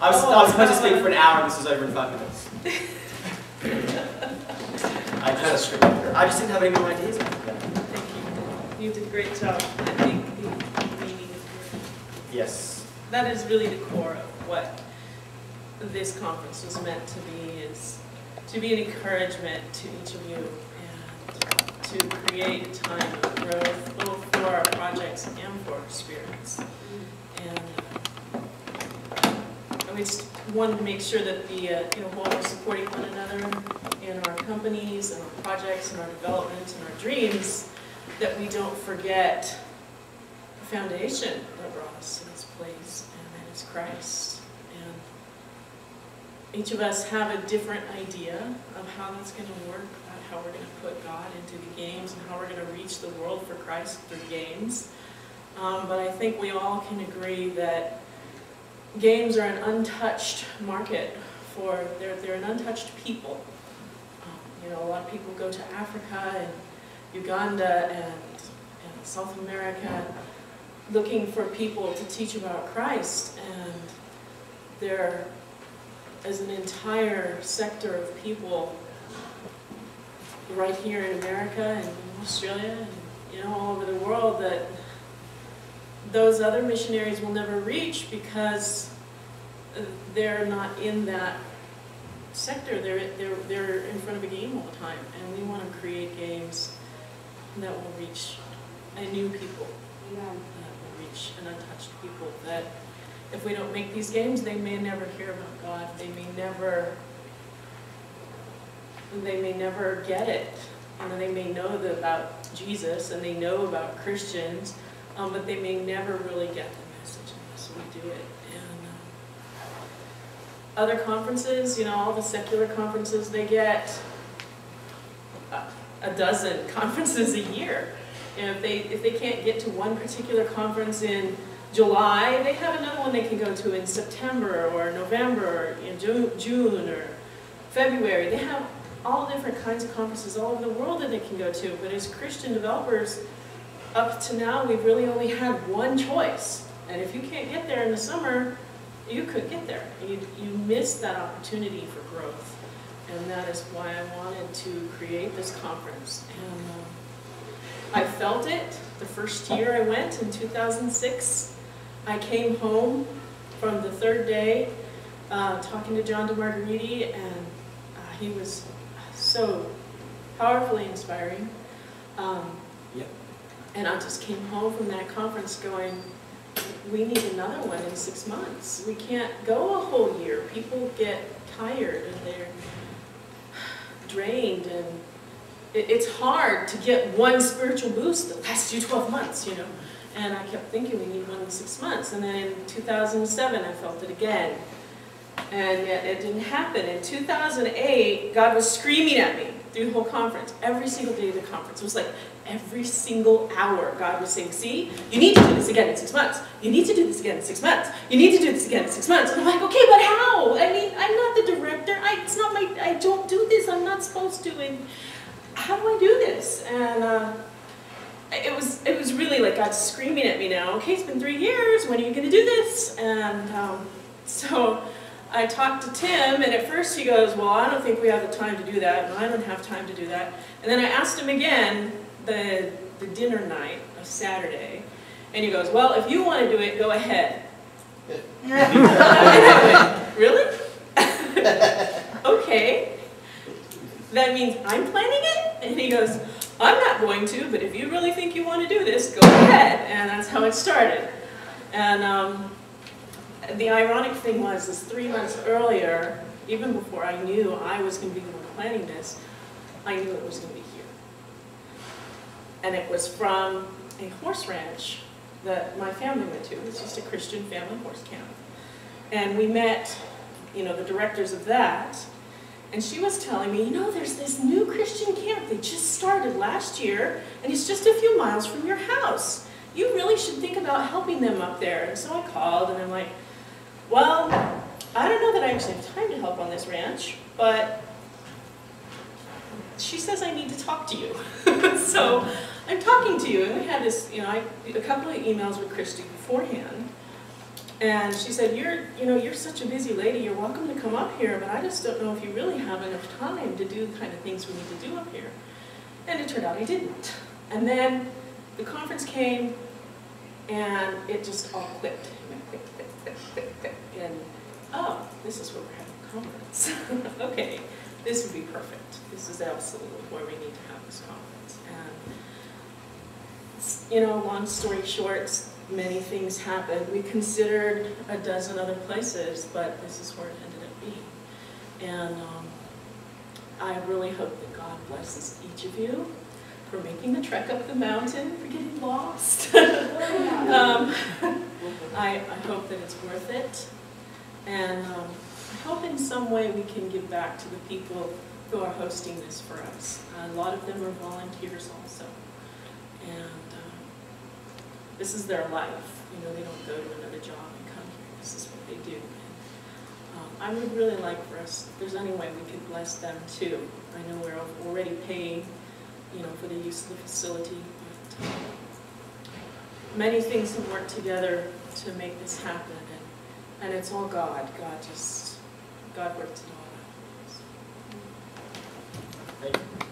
I was supposed to speak for an hour, and this was over in 5 minutes. I just didn't have any more ideas. Thank you. You did a great job. I think the meaning is good. Yes. That is really the core of what this conference was meant to be, is to be an encouragement to each of you and to create a time of growth, both for our projects and for our spirits. And we just wanted to make sure that the, while we're supporting one another in our companies and our projects and our development and our dreams, that we don't forget the foundation that brought us to this place, and that is Christ. And each of us have a different idea of how that's going to work, about how we're going to put God into the games and how we're going to reach the world for Christ through games. But I think we all can agree that games are an untouched market for, they're an untouched people. A lot of people go to Africa and Uganda and South America looking for people to teach about Christ, and there is an entire sector of people right here in America and in Australia and all over the world that those other missionaries will never reach because they're not in that sector. They're in front of a game all the time, and we want to create games that will reach a new people, that will reach an untouched people, that if we don't make these games, they may never hear about God. They may never get it. They may know about Jesus and they know about Christians, but they may never really get the message unless we do it. And other conferences, all the secular conferences, they get a dozen conferences a year. If they can't get to one particular conference in July, they have another one they can go to in September or November or in June or February. They have all different kinds of conferences all over the world that they can go to. But as Christian developers, up to now, we've really only had one choice. And if you can't get there in the summer, you could get there. You miss that opportunity for growth. And that is why I wanted to create this conference. And I felt it the first year I went in 2006. I came home from the third day talking to John DeMargariti, and he was so powerfully inspiring. And I just came home from that conference going, we need another one in 6 months. We can't go a whole year. People get tired and they're drained, and it's hard to get one spiritual boost that lasts you 12 months, And I kept thinking we need one in 6 months. And then in 2007, I felt it again. And yet it didn't happen. In 2008, God was screaming at me through the whole conference. Every single day of the conference. It was like every single hour, God was saying, see, you need to do this again in 6 months. You need to do this again in 6 months. You need to do this again in 6 months. And I'm like, okay, but how? I mean, I'm not the director. It's not I don't do this. I'm not supposed to. And how do I do this? And it was really like God screaming at me now. Okay, it's been 3 years. When are you going to do this? And so I talked to Tim, and at first he goes, well, I don't think we have the time to do that, and I don't have time to do that. And then I asked him again the dinner night of Saturday, and he goes, well, if you want to do it, go ahead. And I went, really? Okay. That means I'm planning it? And he goes, I'm not going to, but if you really think you want to do this, go ahead. And that's how it started. And the ironic thing was, is 3 months earlier, even before I knew I was going to be the one planning this, I knew it was going to be here. And it was from a horse ranch that my family went to. It was just a Christian family horse camp. And we met, the directors of that, and she was telling me, there's this new Christian camp. They just started last year, and it's just a few miles from your house. You really should think about helping them up there. And so I called, and I'm like, well, I don't know that I actually have time to help on this ranch, but she says I need to talk to you. So I'm talking to you, and we had this, a couple of emails with Christy beforehand, And she said, you're such a busy lady, you're welcome to come up here, but I just don't know if you really have enough time to do the kind of things we need to do up here. And it turned out I didn't. And then the conference came, and it just all clicked. And, oh, this is where we're having a conference. Okay, this would be perfect. This is absolutely where we need to have this conference. And, long story short, many things happened. We considered a dozen other places, but this is where it ended up being. And I really hope that God blesses each of you for making the trek up the mountain, for getting lost. I hope that it's worth it. And I hope in some way we can give back to the people who are hosting this for us. A lot of them are volunteers also. And this is their life. They don't go to another job and come here. This is what they do. And, I would really like for us, if there's any way we could bless them too. I know we're already paying, for the use of the facility. But, many things have worked together to make this happen. And it's all God. God works it all out. Thank you.